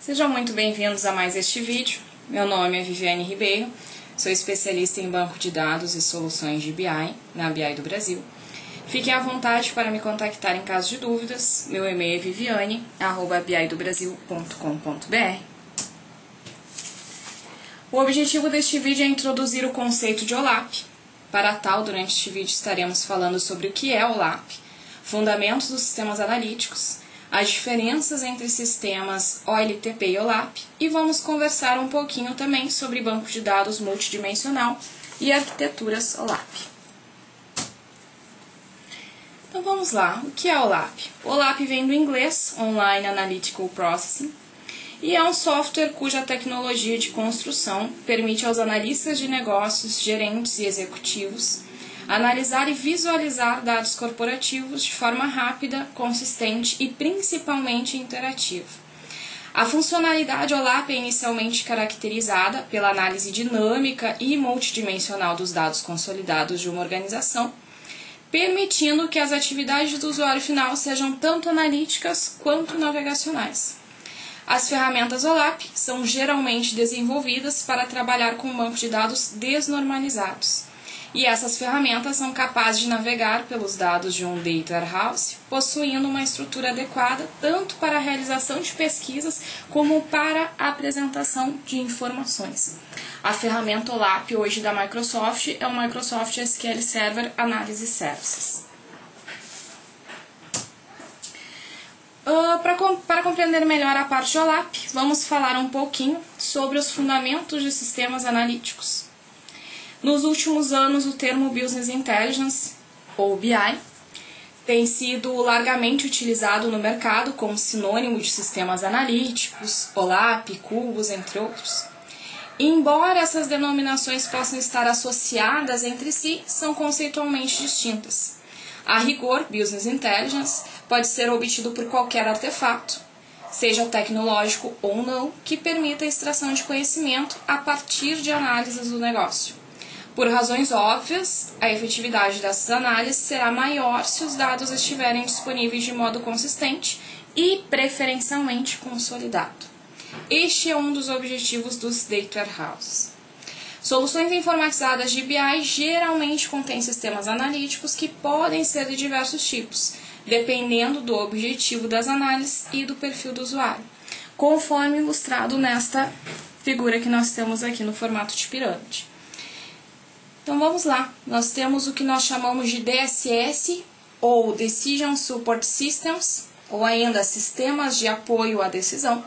Sejam muito bem-vindos a mais este vídeo. Meu nome é Viviane Ribeiro, sou especialista em banco de dados e soluções de BI, na BI do Brasil. Fiquem à vontade para me contactar em caso de dúvidas. Meu e-mail é viviane@bidobrasil.com.br. O objetivo deste vídeo é introduzir o conceito de OLAP. Para tal, durante este vídeo estaremos falando sobre o que é OLAP, fundamentos dos sistemas analíticos, as diferenças entre sistemas OLTP e OLAP e vamos conversar um pouquinho também sobre banco de dados multidimensional e arquiteturas OLAP. Então vamos lá, o que é OLAP? O OLAP vem do inglês, Online Analytical Processing, e é um software cuja tecnologia de construção permite aos analistas de negócios, gerentes e executivos analisar e visualizar dados corporativos de forma rápida, consistente e principalmente interativa. A funcionalidade OLAP é inicialmente caracterizada pela análise dinâmica e multidimensional dos dados consolidados de uma organização, permitindo que as atividades do usuário final sejam tanto analíticas quanto navegacionais. As ferramentas OLAP são geralmente desenvolvidas para trabalhar com um banco de dados desnormalizados. E essas ferramentas são capazes de navegar pelos dados de um data warehouse, possuindo uma estrutura adequada tanto para a realização de pesquisas como para a apresentação de informações. A ferramenta OLAP hoje da Microsoft é o Microsoft SQL Server Analysis Services. Para compreender melhor a parte de OLAP, vamos falar um pouquinho sobre os fundamentos de sistemas analíticos. Nos últimos anos, o termo Business Intelligence, ou BI, tem sido largamente utilizado no mercado como sinônimo de sistemas analíticos, OLAP, cubos, entre outros. E, embora essas denominações possam estar associadas entre si, são conceitualmente distintas. A rigor, Business Intelligence pode ser obtido por qualquer artefato, seja tecnológico ou não, que permita a extração de conhecimento a partir de análises do negócio. Por razões óbvias, a efetividade dessas análises será maior se os dados estiverem disponíveis de modo consistente e preferencialmente consolidado. Este é um dos objetivos dos data warehouses. Soluções informatizadas de BI geralmente contêm sistemas analíticos que podem ser de diversos tipos, dependendo do objetivo das análises e do perfil do usuário, conforme ilustrado nesta figura que nós temos aqui no formato de pirâmide. Então vamos lá, nós temos o que nós chamamos de DSS, ou Decision Support Systems, ou ainda Sistemas de Apoio à Decisão,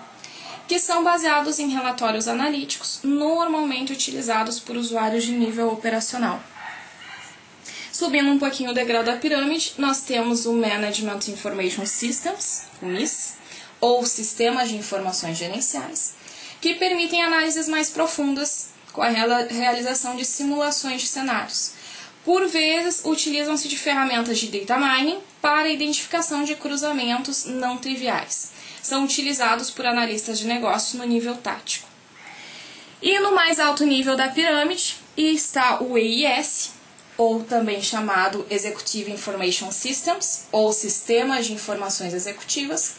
que são baseados em relatórios analíticos, normalmente utilizados por usuários de nível operacional. Subindo um pouquinho o degrau da pirâmide, nós temos o Management Information Systems, o MIS, ou Sistemas de Informações Gerenciais, que permitem análises mais profundas com a realização de simulações de cenários. Por vezes, utilizam-se de ferramentas de data mining para a identificação de cruzamentos não triviais. São utilizados por analistas de negócios no nível tático. E no mais alto nível da pirâmide está o EIS, ou também chamado Executive Information Systems, ou Sistemas de Informações Executivas,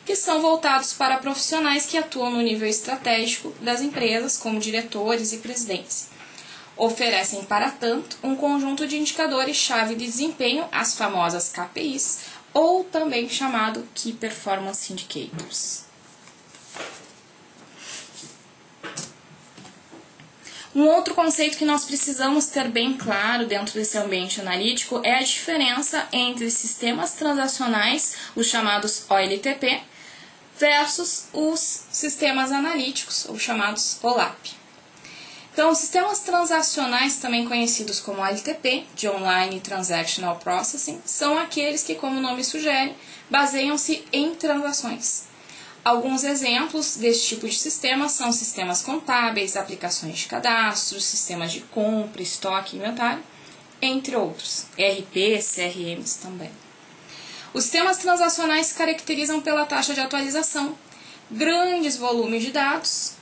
que são voltados para profissionais que atuam no nível estratégico das empresas, como diretores e presidentes. Oferecem, para tanto, um conjunto de indicadores-chave de desempenho, as famosas KPIs, ou também chamado Key Performance Indicators. Um outro conceito que nós precisamos ter bem claro dentro desse ambiente analítico é a diferença entre sistemas transacionais, os chamados OLTP, versus os sistemas analíticos, ou chamados OLAP. Então, os sistemas transacionais, também conhecidos como OLTP, de Online Transactional Processing, são aqueles que, como o nome sugere, baseiam-se em transações. Alguns exemplos desse tipo de sistema são sistemas contábeis, aplicações de cadastro, sistemas de compra, estoque e inventário, entre outros, ERP, CRMs também. Os sistemas transacionais se caracterizam pela taxa de atualização, grandes volumes de dados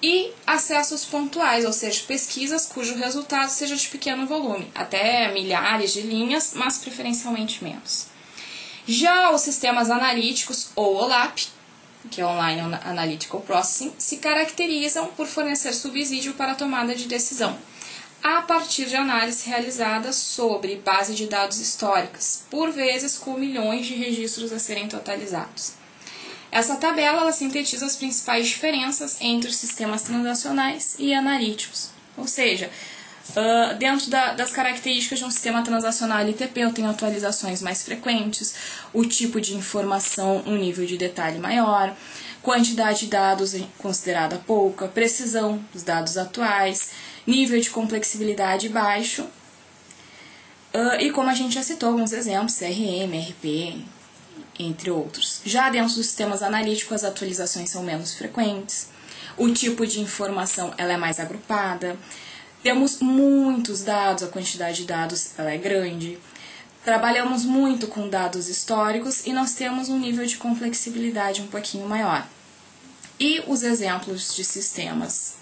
e acessos pontuais, ou seja, pesquisas cujo resultado seja de pequeno volume, até milhares de linhas, mas preferencialmente menos. Já os sistemas analíticos, ou OLAP, que é Online Analytical Processing, se caracterizam por fornecer subsídio para a tomada de decisão, a partir de análise realizada sobre base de dados históricas, por vezes com milhões de registros a serem totalizados. Essa tabela ela sintetiza as principais diferenças entre os sistemas transacionais e analíticos. Ou seja, dentro das características de um sistema transacional LTP, eu tenho atualizações mais frequentes, o tipo de informação, um nível de detalhe maior, quantidade de dados considerada pouca, precisão dos dados atuais, nível de complexibilidade baixo, e como a gente já citou alguns exemplos, CRM, RP, entre outros. Já dentro dos sistemas analíticos, as atualizações são menos frequentes, o tipo de informação ela é mais agrupada, temos muitos dados, a quantidade de dados ela é grande, trabalhamos muito com dados históricos e nós temos um nível de complexibilidade um pouquinho maior. E os exemplos de sistemas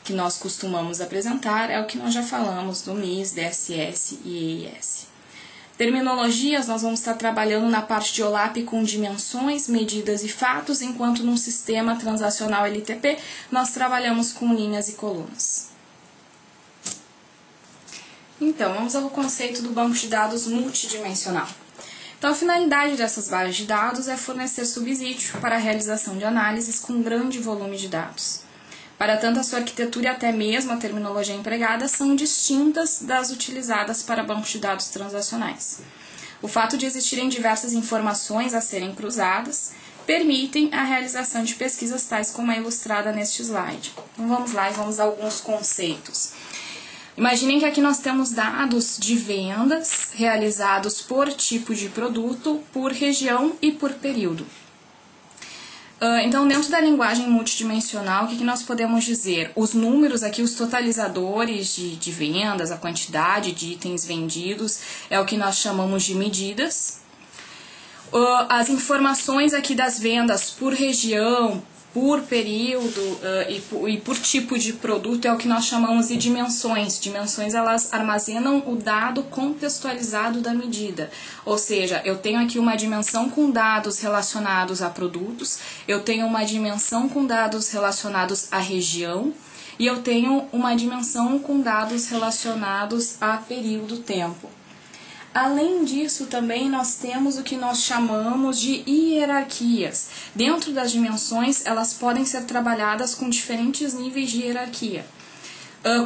que nós costumamos apresentar é o que nós já falamos do MIS, DSS e EIS. Terminologias, nós vamos estar trabalhando na parte de OLAP com dimensões, medidas e fatos, enquanto num sistema transacional LTP nós trabalhamos com linhas e colunas. Então, vamos ao conceito do banco de dados multidimensional. Então, a finalidade dessas bases de dados é fornecer subsídio para a realização de análises com grande volume de dados. Para tanto, a sua arquitetura e até mesmo a terminologia empregada são distintas das utilizadas para bancos de dados transacionais. O fato de existirem diversas informações a serem cruzadas permitem a realização de pesquisas tais como a ilustrada neste slide. Então vamos lá e vamos a alguns conceitos. Imaginem que aqui nós temos dados de vendas realizados por tipo de produto, por região e por período. Então, dentro da linguagem multidimensional, o que nós podemos dizer? Os números aqui, os totalizadores de vendas, a quantidade de itens vendidos, é o que nós chamamos de medidas. As informações aqui das vendas por região, por período e por tipo de produto é o que nós chamamos de dimensões. Dimensões, elas armazenam o dado contextualizado da medida. Ou seja, eu tenho aqui uma dimensão com dados relacionados a produtos, eu tenho uma dimensão com dados relacionados à região e eu tenho uma dimensão com dados relacionados a período-tempo. Além disso, também nós temos o que nós chamamos de hierarquias. Dentro das dimensões, elas podem ser trabalhadas com diferentes níveis de hierarquia.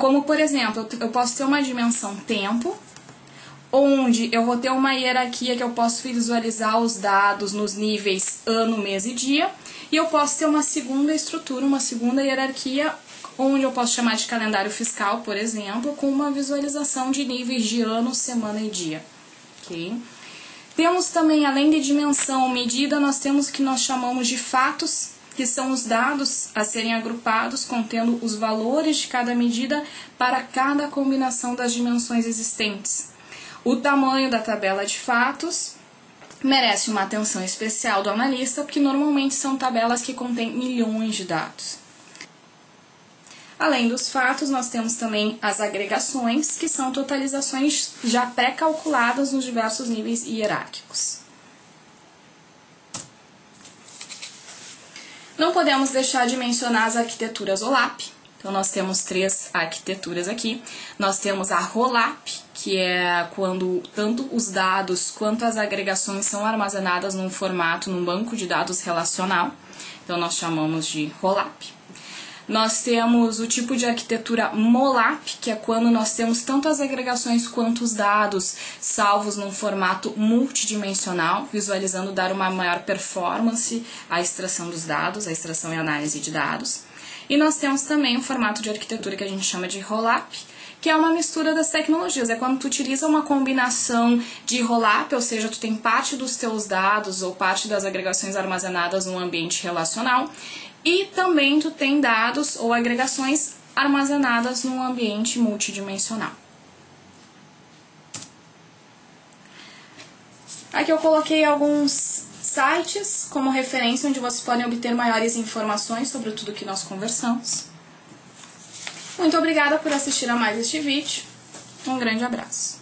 Como, por exemplo, eu posso ter uma dimensão tempo, onde eu vou ter uma hierarquia que eu posso visualizar os dados nos níveis ano, mês e dia, e eu posso ter uma segunda estrutura, uma segunda hierarquia, onde eu posso chamar de calendário fiscal, por exemplo, com uma visualização de níveis de ano, semana e dia. Okay? Temos também, além de dimensão, medida, nós temos o que nós chamamos de fatos, que são os dados a serem agrupados, contendo os valores de cada medida para cada combinação das dimensões existentes. O tamanho da tabela de fatos merece uma atenção especial do analista, porque normalmente são tabelas que contêm milhões de dados. Além dos fatos, nós temos também as agregações, que são totalizações já pré-calculadas nos diversos níveis hierárquicos. Não podemos deixar de mencionar as arquiteturas OLAP. Então, nós temos 3 arquiteturas aqui. Nós temos a ROLAP, que é quando tanto os dados quanto as agregações são armazenadas num formato, num banco de dados relacional. Então, nós chamamos de ROLAP. Nós temos o tipo de arquitetura MOLAP, que é quando nós temos tanto as agregações quanto os dados salvos num formato multidimensional, visualizando dar uma maior performance à extração dos dados, à extração e análise de dados. E nós temos também o formato de arquitetura que a gente chama de ROLAP, que é uma mistura das tecnologias. É quando tu utiliza uma combinação de ROLAP, ou seja, tu tem parte dos teus dados ou parte das agregações armazenadas num ambiente relacional, e também tu tem dados ou agregações armazenadas num ambiente multidimensional. Aqui eu coloquei alguns sites como referência onde vocês podem obter maiores informações sobre tudo que nós conversamos. Muito obrigada por assistir a mais este vídeo. Um grande abraço.